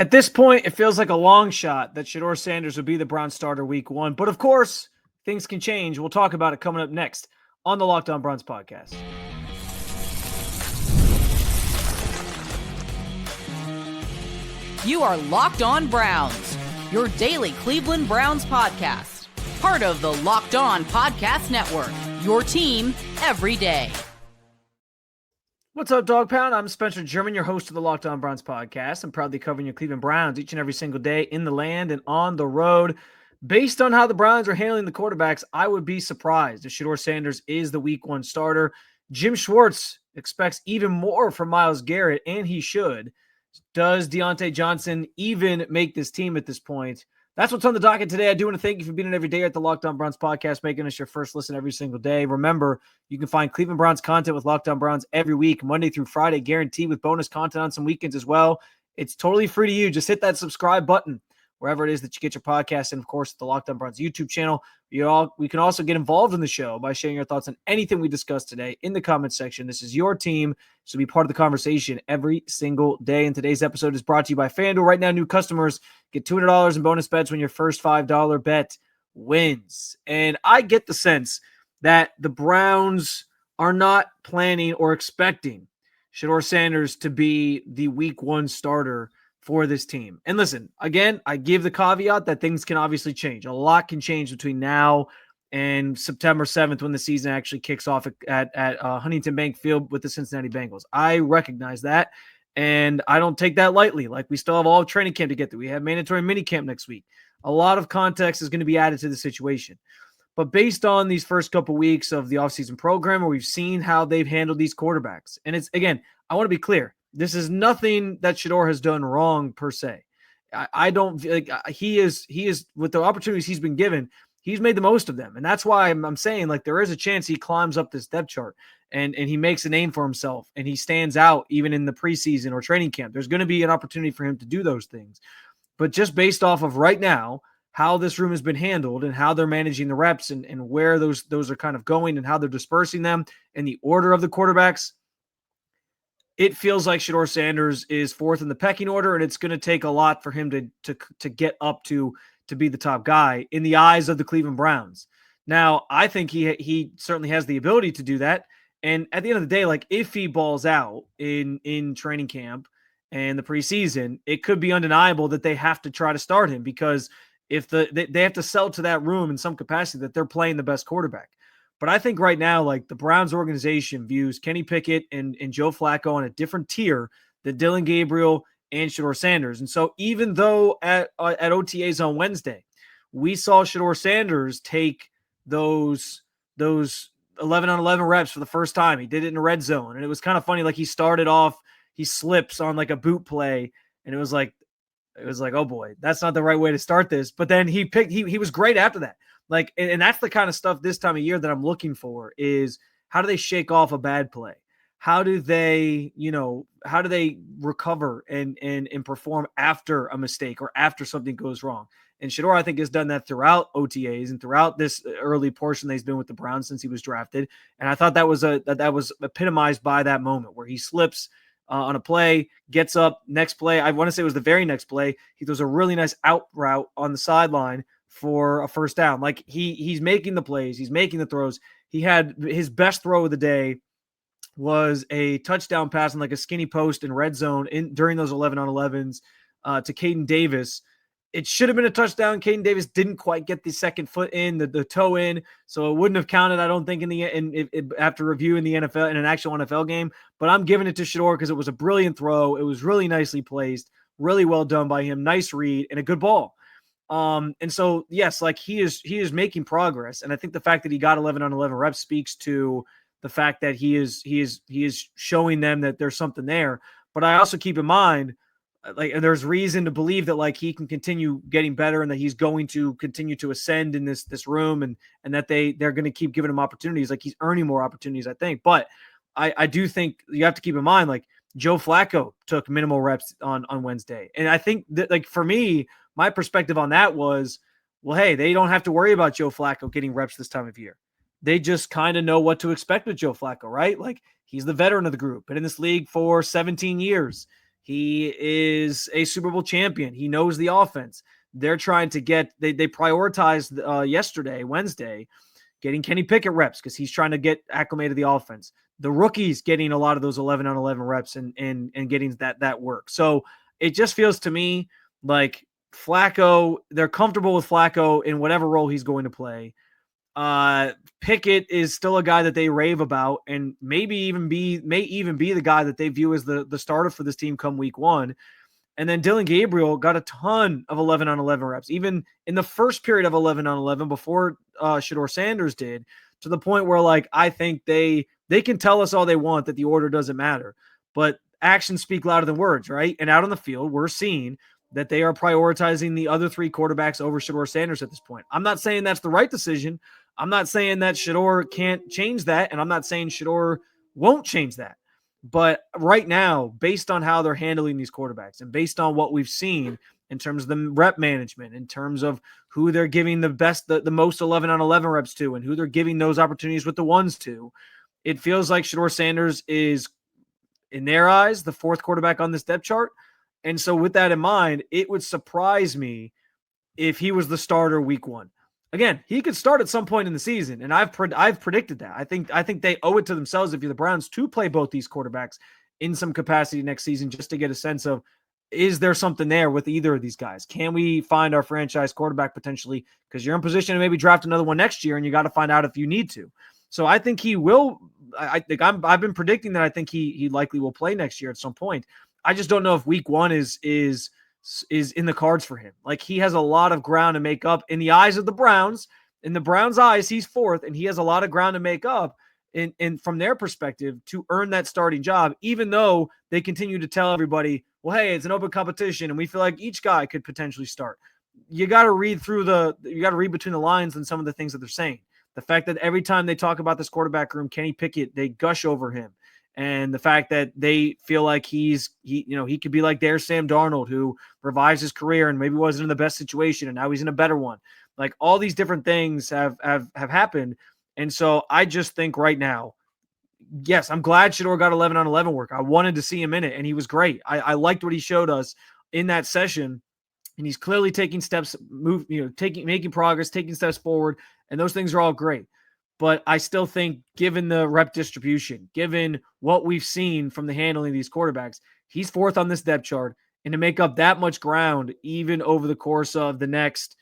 At this point, it feels like a long shot that Shedeur Sanders would be the Browns starter week 1. But of course, things can change. We'll talk about it coming up next on the Locked On Browns podcast. You are Locked On Browns, your daily Cleveland Browns podcast. Part of the Locked On Podcast Network, your team every day. What's up, Dog Pound? I'm Spencer German, your host of the Locked On Browns podcast. I'm proudly covering your Cleveland Browns each and every single day in the land and on the road. Based on how the Browns are handling the quarterbacks, I would be surprised if Shedeur Sanders is the week 1 starter. Jim Schwartz expects even more from Myles Garrett, and he should. Does Diontae Johnson even make this team at this point? That's what's on the docket today. I do want to thank you for being in every day at the Locked On Browns podcast, making us your first listen every single day. Remember, you can find Cleveland Browns content with Locked On Browns every week, Monday through Friday, guaranteed, with bonus content on some weekends as well. It's totally free to you. Just hit that subscribe button wherever it is that you get your podcast, and of course, the Locked On Browns YouTube channel. We can also get involved in the show by sharing your thoughts on anything we discussed today in the comments section. This is your team, so be part of the conversation every single day. And today's episode is brought to you by FanDuel. Right now, new customers get $200 in bonus bets when your first $5 bet wins. And I get the sense that the Browns are not planning or expecting Shedeur Sanders to be the week 1 starter for this team. And listen, again, I give the caveat that things can obviously change. A lot can change between now and September 7th when the season actually kicks off at Huntington Bank Field with the Cincinnati Bengals. I recognize that, and I don't take that lightly. Like, we still have all of training camp to get through. We have mandatory minicamp next week. A lot of context is going to be added to the situation. But based on these first couple weeks of the offseason program, where we've seen how they've handled these quarterbacks, and it's, again, I want to be clear. This is nothing that Shedeur has done wrong per se. I don't like he is with the opportunities he's been given, he's made the most of them. And that's why I'm saying, like, there is a chance he climbs up this depth chart and he makes a name for himself and he stands out even in the preseason or training camp. There's going to be an opportunity for him to do those things. But just based off of right now, how this room has been handled and how they're managing the reps and where those are kind of going and how they're dispersing them and the order of the quarterbacks, it feels like Shedeur Sanders is 4th in the pecking order, and it's going to take a lot for him to get up to be the top guy in the eyes of the Cleveland Browns. Now, I think he certainly has the ability to do that. And at the end of the day, like, if he balls out in training camp and the preseason, it could be undeniable that they have to try to start him, because if they have to sell to that room in some capacity that they're playing the best quarterback. But I think right now, like, the Browns organization views Kenny Pickett and Joe Flacco on a different tier than Dillon Gabriel and Shedeur Sanders. And so even though at OTAs on Wednesday, we saw Shedeur Sanders take those 11-on-11 reps for the first time. He did it in the red zone. And it was kind of funny. Like, he started off, he slips on like a boot play. And it was like, oh boy, that's not the right way to start this. But then he was great after that. Like, and that's the kind of stuff this time of year that I'm looking for, is how do they shake off a bad play? How do they recover and perform after a mistake or after something goes wrong? And Shedeur, I think, has done that throughout OTAs and throughout this early portion that he's been with the Browns since he was drafted. And I thought that was epitomized by that moment where he slips on a play, gets up, next play. I want to say it was the very next play. He throws a really nice out route on the sideline for a first down. Like, he's making the plays, he's making the throws. He had his best throw of the day was a touchdown pass on like a skinny post in red zone during those 11-on-11s to Caden Davis. It should have been a touchdown. Caden Davis didn't quite get the second foot in, the toe in, so it wouldn't have counted, I don't think, after reviewing the NFL in an actual NFL game. But I'm giving it to Shedeur because it was a brilliant throw. It was really nicely placed, really well done by him. Nice read and a good ball. And so, yes, like, he is making progress. And I think the fact that he got 11-on-11 reps speaks to the fact that he is showing them that there's something there. But I also keep in mind, like, there's reason to believe that, like, he can continue getting better and that he's going to continue to ascend in this room and that they're going to keep giving him opportunities. Like, he's earning more opportunities, I think. But I do think you have to keep in mind, like, Joe Flacco took minimal reps on Wednesday. And I think that, like, for me, my perspective on that was, well, hey, they don't have to worry about Joe Flacco getting reps this time of year. They just kind of know what to expect with Joe Flacco, right? Like, he's the veteran of the group, been in this league for 17 years. He is a Super Bowl champion. He knows the offense. They're trying to they prioritized Wednesday, getting Kenny Pickett reps because he's trying to get acclimated to the offense. The rookies getting a lot of those 11 on 11 reps and getting that work. So it just feels to me like Flacco, they're comfortable with Flacco in whatever role he's going to play. Pickett is still a guy that they rave about and may even be the guy that they view as the starter for this team come week 1. And then Dillon Gabriel got a ton of 11 on 11 reps, even in the first period of 11 on 11 before Shedeur Sanders did, to the point where, like, I think they can tell us all they want that the order doesn't matter, but actions speak louder than words, right? And out on the field, we're seeing that they are prioritizing the other 3 quarterbacks over Shedeur Sanders at this point. I'm not saying that's the right decision. I'm not saying that Shedeur can't change that, and I'm not saying Shedeur won't change that. But right now, based on how they're handling these quarterbacks and based on what we've seen in terms of the rep management, in terms of who they're giving the most 11 on 11 reps to and who they're giving those opportunities with the ones to, it feels like Shedeur Sanders is, in their eyes, the 4th quarterback on this depth chart. And so with that in mind, it would surprise me if he was the starter week 1. Again, he could start at some point in the season, and I've predicted that. I think they owe it to themselves if you're the Browns to play both these quarterbacks in some capacity next season just to get a sense of, is there something there with either of these guys? Can we find our franchise quarterback potentially? Because you're in position to maybe draft another one next year, and you got to find out if you need to. So I think he will. I've been predicting that I think he likely will play next year at some point. I just don't know if week 1 is in the cards for him. Like, he has a lot of ground to make up in the eyes of the Browns. In the Browns' eyes, he's 4th, and he has a lot of ground to make up in from their perspective to earn that starting job, even though they continue to tell everybody, well, hey, it's an open competition, and we feel like each guy could potentially start. You got to read between the lines and some of the things that they're saying. The fact that every time they talk about this quarterback room, Kenny Pickett, they gush over him. And the fact that they feel like he could be like their Sam Darnold, who revives his career and maybe wasn't in the best situation and now he's in a better one. Like, all these different things have happened. And so I just think right now, yes, I'm glad Shedeur got 11 on 11 work. I wanted to see him in it, and he was great. I liked what he showed us in that session, and he's clearly taking steps, making progress, taking steps forward, and those things are all great. But I still think, given the rep distribution, given what we've seen from the handling of these quarterbacks, he's 4th on this depth chart. And to make up that much ground, even over the course of the next,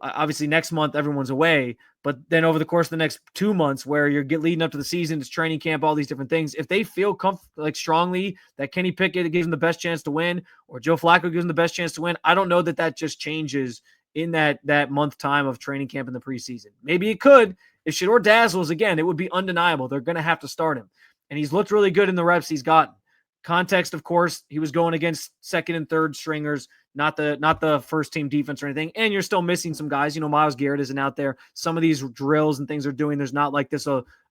obviously next month, everyone's away, but then over the course of the next 2 months where you're leading up to the season, it's training camp, all these different things. If they feel strongly that Kenny Pickett gives them the best chance to win, or Joe Flacco gives them the best chance to win, I don't know that just changes in that month time of training camp in the preseason. Maybe it could. If Shedeur dazzles again, it would be undeniable. They're going to have to start him. And he's looked really good in the reps he's gotten. Context, of course, he was going against 2nd and 3rd stringers, not the first team defense or anything. And you're still missing some guys. Myles Garrett isn't out there. Some of these drills and things they're doing, there's not like this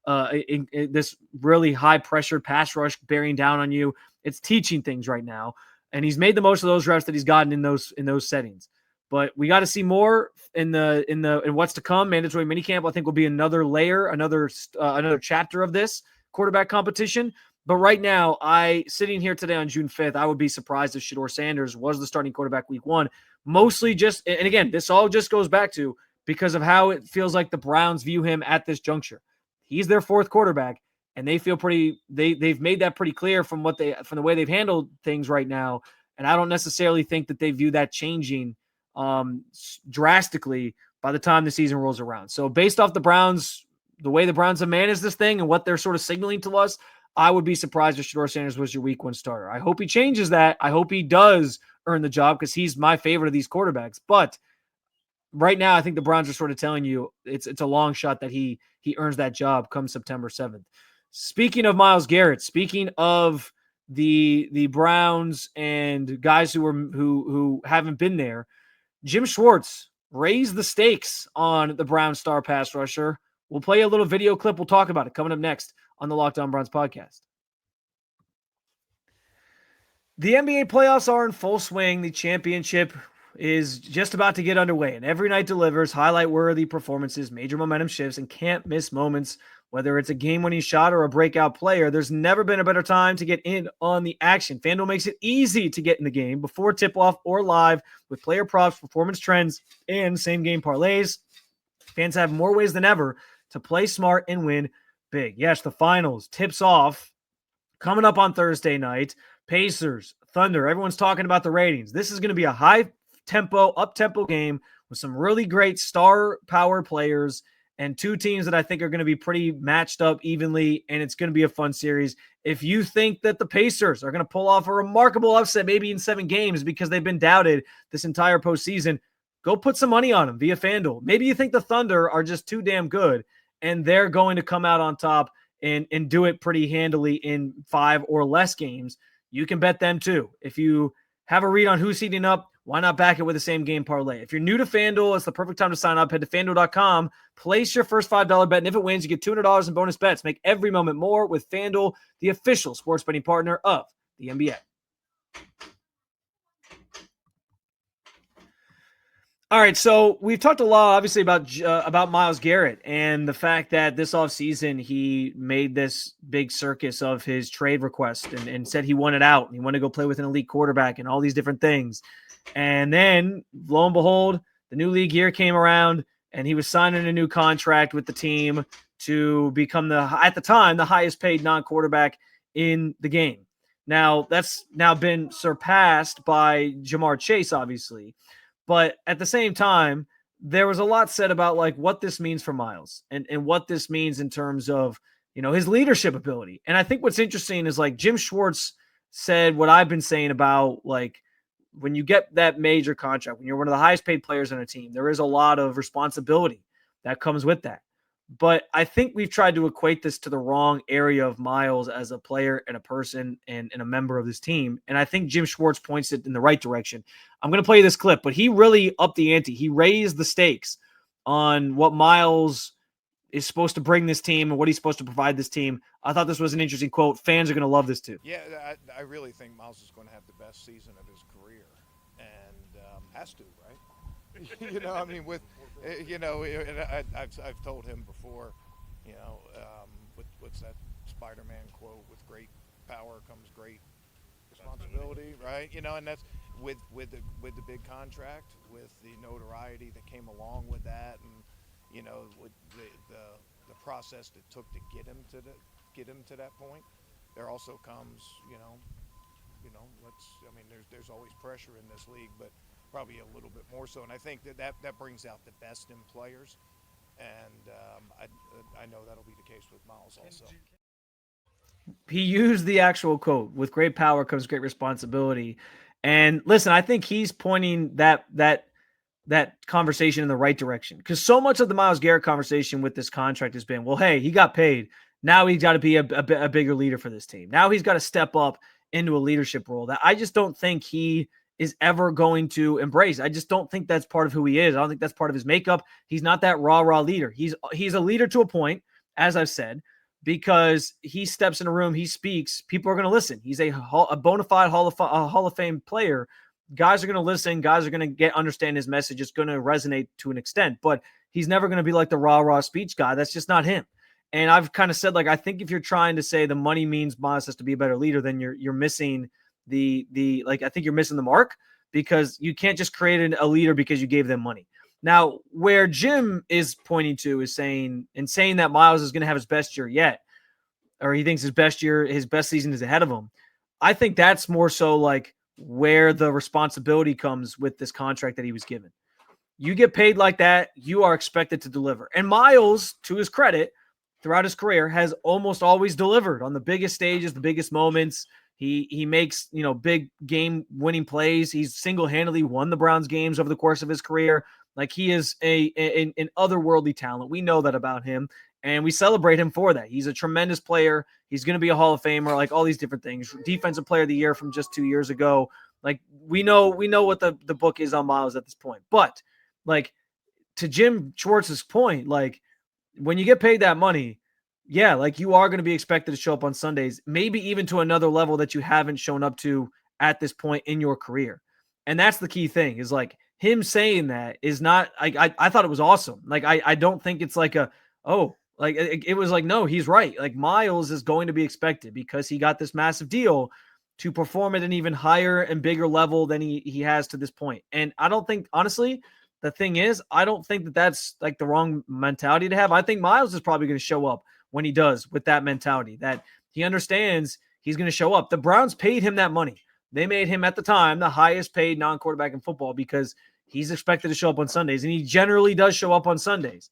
this really high pressure pass rush bearing down on you. It's teaching things right now. And he's made the most of those reps that he's gotten in those settings. But we got to see more in what's to come. Mandatory minicamp, I think, will be another layer, another chapter of this quarterback competition. But right now, sitting here today on June 5th, I would be surprised if Shedeur Sanders was the starting quarterback week 1. Mostly and again, this all just goes back to because of how it feels like the Browns view him at this juncture. He's their 4th quarterback, and they feel they've made that pretty clear from the way they've handled things right now. And I don't necessarily think that they view that changing drastically by the time the season rolls around. So based off the way the Browns have managed this thing and what they're sort of signaling to us, I would be surprised if Shedeur Sanders was your week 1 starter. I hope he changes that. I hope he does earn the job because he's my favorite of these quarterbacks. But right now, I think the Browns are sort of telling you it's a long shot that he earns that job come September 7th. Speaking of Myles Garrett, speaking of the Browns and guys who haven't been there, Jim Schwartz raised the stakes on the Browns star pass rusher. We'll play a little video clip. We'll talk about it coming up next on the Locked On Browns podcast. The NBA playoffs are in full swing. The championship is just about to get underway, and every night delivers highlight-worthy performances, major momentum shifts, and can't-miss moments whether it's a game-winning shot or a breakout player, there's never been a better time to get in on the action. FanDuel makes it easy to get in the game before tip-off or live with player props, performance trends, and same-game parlays. Fans have more ways than ever to play smart and win big. Yes, the finals tips off coming up on Thursday night. Pacers, Thunder, everyone's talking about the ratings. This is going to be a high-tempo, up-tempo game with some really great star power players and two teams that I think are going to be pretty matched up evenly, and it's going to be a fun series. If you think that the Pacers are going to pull off a remarkable upset, maybe in 7 games because they've been doubted this entire postseason, go put some money on them via FanDuel. Maybe you think the Thunder are just too damn good, and they're going to come out on top and do it pretty handily in 5 or less games. You can bet them too. If you have a read on who's heating up, why not back it with the same game parlay? If you're new to FanDuel, it's the perfect time to sign up. Head to FanDuel.com, place your first $5 bet, and if it wins, you get $200 in bonus bets. Make every moment more with FanDuel, the official sports betting partner of the NBA. All right, so we've talked a lot, obviously, about Myles Garrett and the fact that this offseason he made this big circus of his trade request and said he wanted out. He wanted to go play with an elite quarterback and all these different things. And then, lo and behold, the new league year came around, and he was signing a new contract with the team to become, at the time, the highest-paid non-quarterback in the game. Now, that's now been surpassed by Jamar Chase, obviously. But at the same time, there was a lot said about like what this means for Myles and what this means in terms of, his leadership ability. And I think what's interesting is like Jim Schwartz said what I've been saying about like when you get that major contract, when you're one of the highest paid players on a team, there is a lot of responsibility that comes with that. But I think we've tried to equate this to the wrong area of Myles as a player and a person and a member of this team. And I think Jim Schwartz points it in the right direction. I'm going to play this clip, but he really upped the ante. He raised the stakes on what Myles is supposed to bring this team and what he's supposed to provide this team. I thought this was an interesting quote. Fans are going to love this too. Yeah, I really think Myles is going to have the best season of his career and has to, right? I've told him before, what's that Spider-Man quote? With great power comes great responsibility, right? And that's with the big contract, with the notoriety that came along with that, and with the process that took to get him to that point. There also comes, there's always pressure in this league, but probably a little bit more so. And I think that brings out the best in players. And I know that'll be the case with Myles also. He used the actual quote, with great power comes great responsibility. And listen, I think he's pointing that conversation in the right direction, because so much of the Myles Garrett conversation with this contract has been, well, hey, he got paid. Now he's got to be a bigger leader for this team. Now he's got to step up into a leadership role that I just don't think he is ever going to embrace. I just don't think that's part of who he is. I don't think that's part of his makeup. He's not that raw leader. He's a leader to a point, as I've said, because he steps in a room, he speaks, people are going to listen. He's a bona fide Hall of Fame player. Guys are going to listen. Guys are going to understand his message. It's going to resonate to an extent, but he's never going to be like the raw speech guy. That's just not him. And I've kind of said, like, I think if you're trying to say the money means Myles has to be a better leader, then you're missing I think you're missing the mark, because you can't just create a leader because you gave them money. Now, where Jim is pointing to is saying that Myles is going to have his best year yet, or he thinks his best season is ahead of him. I think that's more so like where the responsibility comes with this contract that he was given. You get paid like that, you are expected to deliver. And Myles, to his credit, throughout his career, has almost always delivered on the biggest stages, the biggest moments. He makes, big game-winning plays. He's single-handedly won the Browns games over the course of his career. Like, he is an otherworldly talent. We know that about him, and we celebrate him for that. He's a tremendous player. He's going to be a Hall of Famer, like all these different things. Defensive Player of the Year from just 2 years ago. Like, we know what the book is on Myles at this point. But, like, to Jim Schwartz's point, like, when you get paid that money, yeah, like, you are going to be expected to show up on Sundays, maybe even to another level that you haven't shown up to at this point in your career. And that's the key thing, is like, him saying that is not, I thought it was awesome. Like, I don't think it's like Like it was like, no, he's right. Like Myles is going to be expected because he got this massive deal to perform at an even higher and bigger level than he has to this point. And I don't think, honestly, the thing is, I don't think that that's like the wrong mentality to have. I think Myles is probably going to show up when he does with that mentality that he understands he's going to show up. The Browns paid him that money. They made him at the time the highest paid non-quarterback in football because he's expected to show up on Sundays, and he generally does show up on Sundays.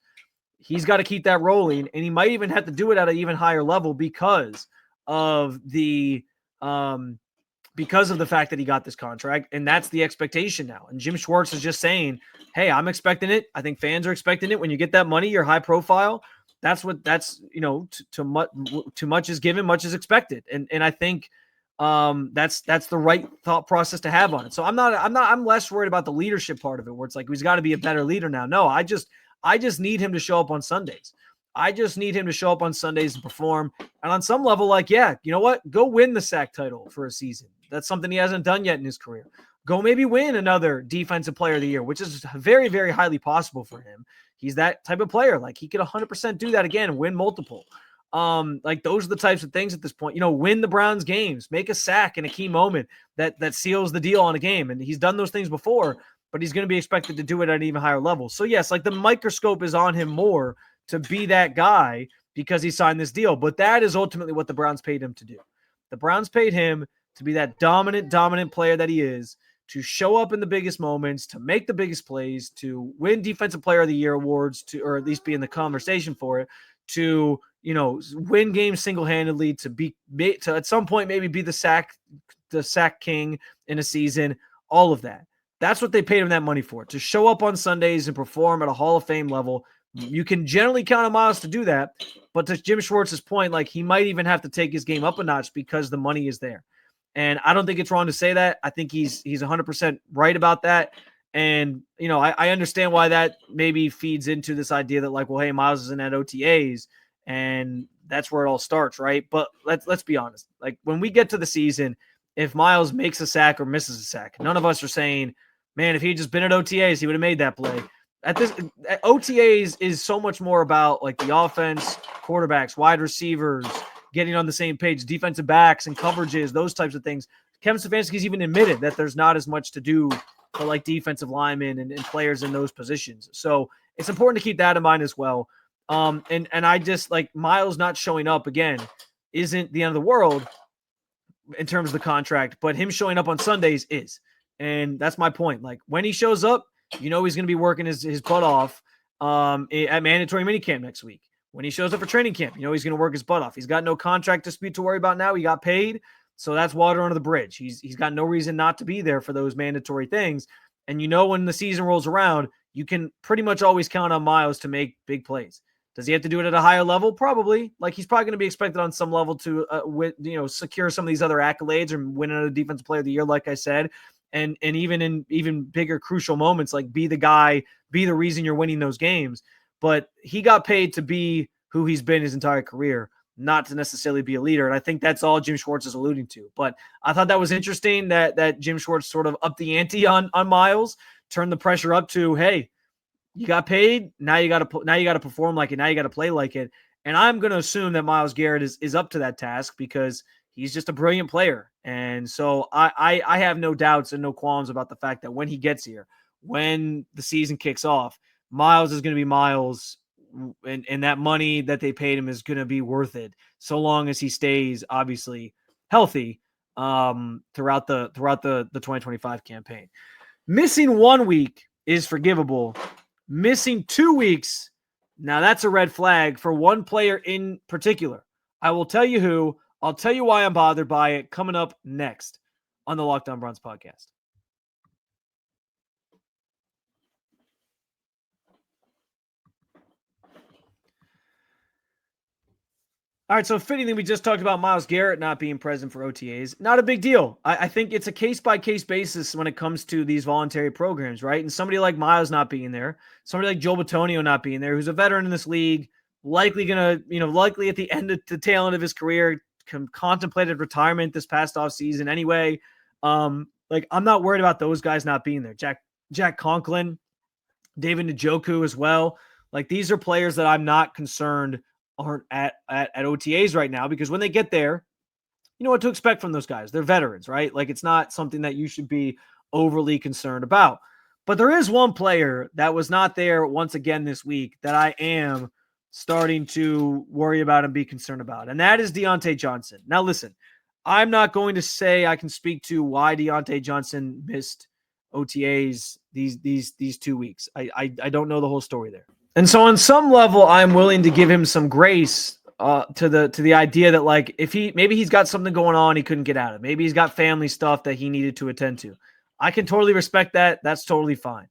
He's got to keep that rolling, and he might even have to do it at an even higher level because of the fact that he got this contract, and that's the expectation now. And Jim Schwartz is just saying, "Hey, I'm expecting it. I think fans are expecting it. When you get that money, you're high profile. That's too much is given, much is expected." And I think that's the right thought process to have on it. So I'm less worried about the leadership part of it, where it's like he's got to be a better leader now. No, I just need him to show up on Sundays. I just need him to show up on Sundays and perform. And on some level, like, yeah, you know what? Go win the sack title for a season. That's something he hasn't done yet in his career. Go maybe win another defensive player of the year, which is very, very highly possible for him. He's that type of player. Like, he could 100% do that again and win multiple. Like, those are the types of things at this point. Win the Browns games, make a sack in a key moment that seals the deal on a game. And he's done those things before, but he's going to be expected to do it at an even higher level. So yes, like the microscope is on him more to be that guy because he signed this deal. But that is ultimately what the Browns paid him to do. The Browns paid him to be that dominant player that he is, to show up in the biggest moments, to make the biggest plays, to win Defensive Player of the Year awards, or at least be in the conversation for it, to win games single-handedly, to at some point maybe be the sack king in a season, all of that. That's what they paid him that money for, to show up on Sundays and perform at a Hall of Fame level. You can generally count on Myles to do that, but to Jim Schwartz's point, like, he might even have to take his game up a notch because the money is there. And I don't think it's wrong to say that. I think he's 100% right about that. And, I understand why that maybe feeds into this idea that, like, well, hey, Myles isn't at OTAs, and that's where it all starts, right? But let's be honest. Like, when we get to the season, if Myles makes a sack or misses a sack, none of us are saying, man, if he had just been at OTAs, he would have made that play. At OTAs is so much more about, like, the offense, quarterbacks, wide receivers, getting on the same page, defensive backs and coverages, those types of things. Kevin Stefanski's even admitted that there's not as much to do for, like, defensive linemen and players in those positions. So it's important to keep that in mind as well. And I just, like, Myles not showing up again isn't the end of the world in terms of the contract, but him showing up on Sundays is. And that's my point. Like, when he shows up, he's going to be working his butt off at mandatory minicamp next week. When he shows up for training camp, he's going to work his butt off. He's got no contract dispute to worry about now. He got paid, so that's water under the bridge. He's got no reason not to be there for those mandatory things. And when the season rolls around, you can pretty much always count on Myles to make big plays. Does he have to do it at a higher level? Probably. Like, he's probably going to be expected on some level to secure some of these other accolades or win another Defensive Player of the Year, like I said. And even in even bigger crucial moments, like, be the guy, be the reason you're winning those games. But he got paid to be who he's been his entire career, not to necessarily be a leader. And I think that's all Jim Schwartz is alluding to. But I thought that was interesting that Jim Schwartz sort of upped the ante on Myles, turned the pressure up to, hey, you got paid, now you got to perform like it, now you got to play like it. And I'm going to assume that Myles Garrett is up to that task because he's just a brilliant player. And so I have no doubts and no qualms about the fact that when he gets here, when the season kicks off, Myles is going to be Myles, and that money that they paid him is going to be worth it, so long as he stays obviously healthy throughout the 2025 campaign. Missing 1 week is forgivable. Missing 2 weeks, now that's a red flag for one player in particular. I will tell you who. I'll tell you why I'm bothered by it coming up next on the Locked On Browns podcast. All right, so fittingly, we just talked about Myles Garrett not being present for OTAs. Not a big deal. I think it's a case-by-case basis when it comes to these voluntary programs, right? And somebody like Myles not being there, somebody like Joe Bitonio not being there, who's a veteran in this league, likely at the end of the tail end of his career, contemplated retirement this past offseason anyway. I'm not worried about those guys not being there. Jack Conklin, David Njoku as well. Like, these are players that I'm not concerned aren't at OTAs right now, because when they get there, you know what to expect from those guys. They're veterans, right? Like, it's not something that you should be overly concerned about. But there is one player that was not there once again this week that I am starting to worry about and be concerned about, and that is Diontae Johnson. Now, listen, I'm not going to say I can speak to why Diontae Johnson missed OTAs these 2 weeks. I don't know the whole story there. And so on some level, I'm willing to give him some grace to the idea that, like, if maybe he's got something going on he couldn't get out of. Maybe he's got family stuff that he needed to attend to. I can totally respect that. That's totally fine.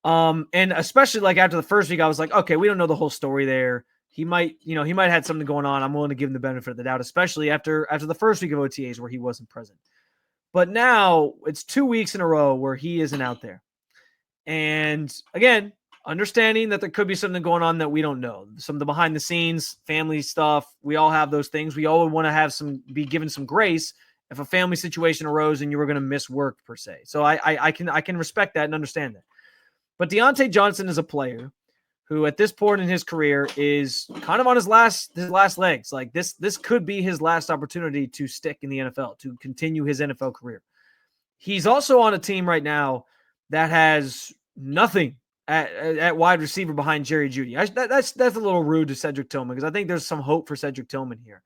And especially like after the first week, I was like, okay, we don't know the whole story there. He might have had something going on. I'm willing to give him the benefit of the doubt, especially after the first week of OTAs where he wasn't present. But now it's 2 weeks in a row where he isn't out there. And again, understanding that there could be something going on that we don't know. Some of the behind the scenes, family stuff. We all have those things. We all would want to have be given some grace if a family situation arose and you were going to miss work per se. So I can respect that and understand that. But Diontae Johnson is a player who at this point in his career is kind of on his last legs. Like this could be his last opportunity to stick in the NFL, to continue his NFL career. He's also on a team right now that has nothing at wide receiver behind Jerry Jeudy. That's a little rude to Cedric Tillman, because I think there's some hope for Cedric Tillman here.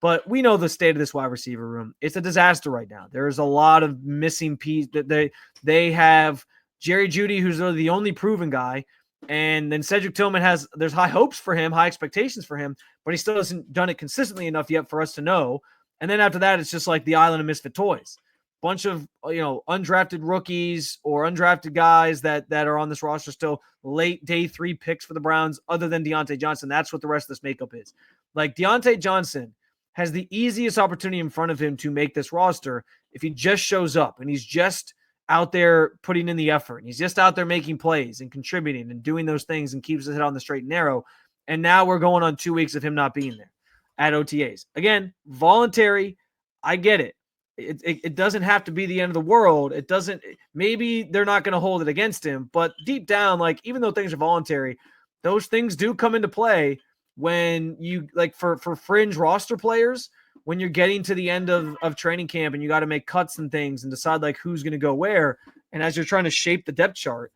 But we know the state of this wide receiver room. It's a disaster right now. There's a lot of missing pieces. That they have Jerry Jeudy, who's really the only proven guy. And then Cedric Tillman there's high hopes for him, high expectations for him, but he still hasn't done it consistently enough yet for us to know. And then after that, it's just like the island of misfit toys. Bunch of, undrafted rookies or undrafted guys that are on this roster still, late day 3 picks for the Browns, other than Diontae Johnson. That's what the rest of this makeup is. Like, Diontae Johnson has the easiest opportunity in front of him to make this roster if he just shows up and he's just out there putting in the effort, and he's just out there making plays and contributing and doing those things and keeps his head on the straight and narrow. And now we're going on 2 weeks of him not being there at OTAs. Again, voluntary. I get it. It doesn't have to be the end of the world. It doesn't. Maybe they're not going to hold it against him, but deep down, like, even though things are voluntary, those things do come into play when you, like, for fringe roster players, when you're getting to the end of training camp and you got to make cuts and things and decide like who's going to go where. And as you're trying to shape the depth chart,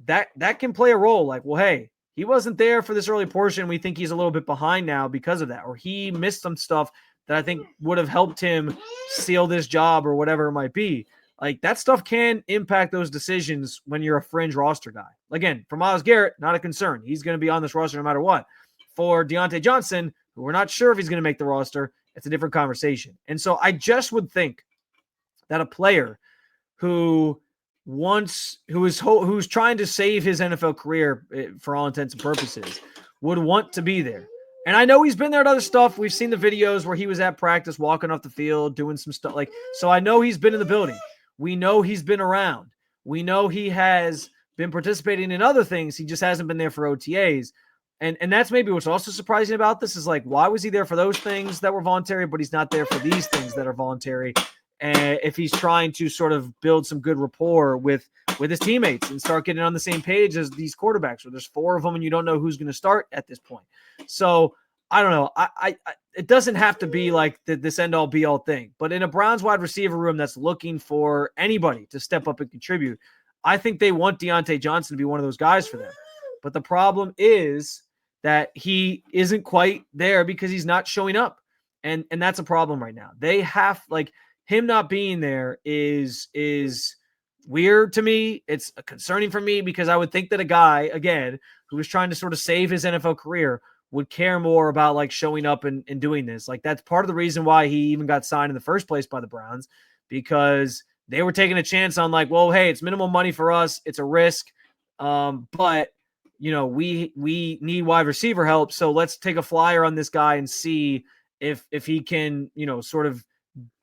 that can play a role. Like, well, hey, he wasn't there for this early portion. We think he's a little bit behind now because of that, or he missed some stuff that I think would have helped him seal this job or whatever it might be. Like, that stuff can impact those decisions when you're a fringe roster guy. Again, for Myles Garrett, not a concern. He's going to be on this roster no matter what. For Diontae Johnson, who we're not sure if he's going to make the roster, it's a different conversation. And so I just would think that a player who's trying to save his NFL career for all intents and purposes would want to be there. And I know he's been there at other stuff. We've seen the videos where he was at practice, walking off the field, doing some stuff. Like, so I know he's been in the building. We know he's been around. We know he has been participating in other things. He just hasn't been there for OTAs. And that's maybe what's also surprising about this is, like, why was he there for those things that were voluntary, but he's not there for these things that are voluntary? And if he's trying to sort of build some good rapport with his teammates and start getting on the same page as these quarterbacks, where there's 4 of them and you don't know who's going to start at this point. So I don't know. It doesn't have to be like this end all be all thing, but in a Browns wide receiver room that's looking for anybody to step up and contribute, I think they want Diontae Johnson to be one of those guys for them. But the problem is that he isn't quite there because he's not showing up. And that's a problem right now. They have, like, him not being there is weird to me. It's concerning for me because I would think that a guy, again, who was trying to sort of save his NFL career would care more about, like, showing up and doing this. Like, that's part of the reason why he even got signed in the first place by the Browns, because they were taking a chance on, like, well, hey, it's minimal money for us. It's a risk. But we need wide receiver help, so let's take a flyer on this guy and see if he can, sort of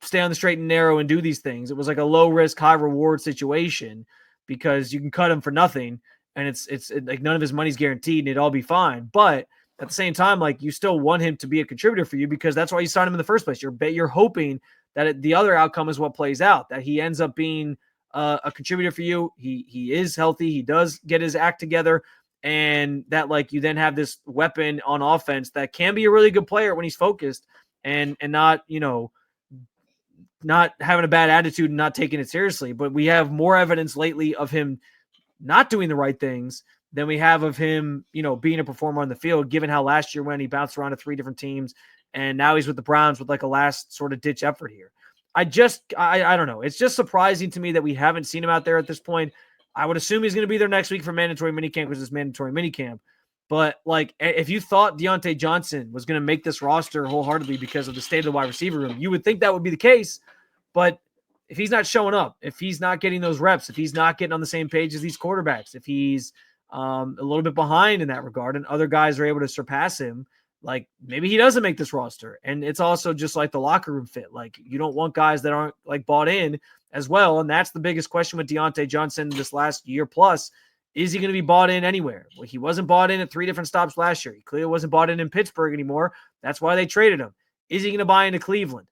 stay on the straight and narrow and do these things. It was like a low risk, high reward situation because you can cut him for nothing, and it's like none of his money's guaranteed and it'd all be fine. But at the same time, like, you still want him to be a contributor for you because that's why you signed him in the first place. You're hoping that the other outcome is what plays out, that he ends up being a contributor for you. He is healthy. He does get his act together. and that like you then have this weapon on offense that can be a really good player when he's focused and not, not having a bad attitude and not taking it seriously. But we have more evidence lately of him not doing the right things than we have of him, being a performer on the field, given how last year when he bounced around to 3 different teams and now he's with the Browns with like a last sort of ditch effort here. I don't know. It's just surprising to me that we haven't seen him out there at this point. I would assume he's going to be there next week for mandatory minicamp because it's mandatory minicamp. But like, if you thought Diontae Johnson was going to make this roster wholeheartedly because of the state of the wide receiver room, you would think that would be the case. But if he's not showing up, if he's not getting those reps, if he's not getting on the same page as these quarterbacks, if he's a little bit behind in that regard and other guys are able to surpass him, like maybe he doesn't make this roster. And it's also just like the locker room fit. Like you don't want guys that aren't like bought in as well. And that's the biggest question with Diontae Johnson this last year plus. Is he going to be bought in anywhere? Well, he wasn't bought in at 3 different stops last year. He clearly wasn't bought in Pittsburgh anymore. That's why they traded him. Is he going to buy into Cleveland?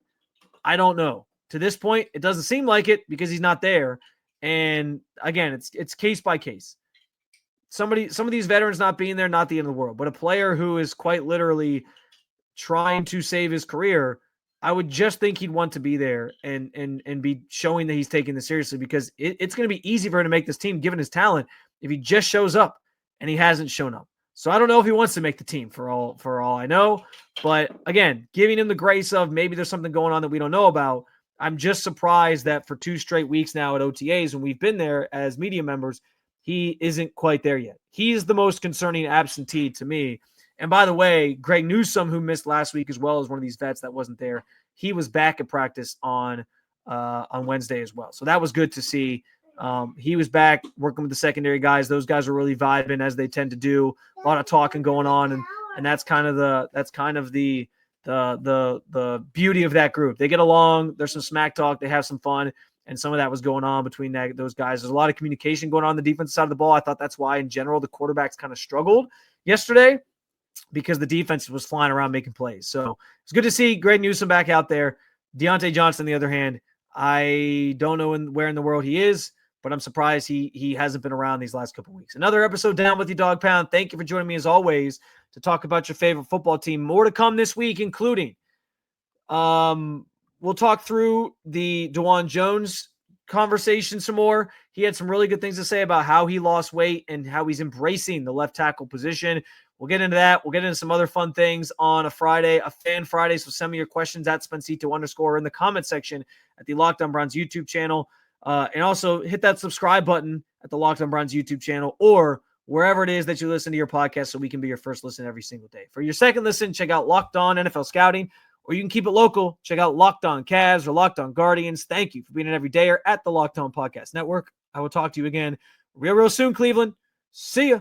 I don't know. To this point, it doesn't seem like it because he's not there. And again, it's case by case. Some of these veterans not being there, not the end of the world. But a player who is quite literally trying to save his career, I would just think he'd want to be there and be showing that he's taking this seriously because it's going to be easy for him to make this team given his talent if he just shows up, and he hasn't shown up. So I don't know if he wants to make the team for all I know. But again, giving him the grace of maybe there's something going on that we don't know about. I'm just surprised that for 2 straight weeks now at OTAs, when we've been there as media members, he isn't quite there yet. He's the most concerning absentee to me. And by the way, Greg Newsome, who missed last week as well as one of these vets that wasn't there, he was back at practice on Wednesday as well. So that was good to see. He was back working with the secondary guys. Those guys were really vibing as they tend to do. A lot of talking going on, and that's kind of the beauty of that group. They get along. There's some smack talk. They have some fun, and some of that was going on between those guys. There's a lot of communication going on the defensive side of the ball. I thought that's why, in general, the quarterbacks kind of struggled yesterday because the defense was flying around making plays. So it's good to see Greg Newsome back out there. Diontae Johnson, on the other hand, I don't know where in the world he is, but I'm surprised he hasn't been around these last couple of weeks. Another episode down with you, Dog Pound. Thank you for joining me as always to talk about your favorite football team. More to come this week, including we'll talk through the DeJuan Jones conversation some more. He had some really good things to say about how he lost weight and how he's embracing the left tackle position. We'll get into that. We'll get into some other fun things on a Friday, a Fan Friday. So send me your questions at Spencito_ in the comment section at the Locked On Browns YouTube channel. And also hit that subscribe button at the Locked On Browns YouTube channel or wherever it is that you listen to your podcast so we can be your first listen every single day. For your second listen, check out Locked On NFL Scouting, or you can keep it local. Check out Locked On Cavs or Locked On Guardians. Thank you for being an everydayer at the Locked On Podcast Network. I will talk to you again real soon, Cleveland. See ya.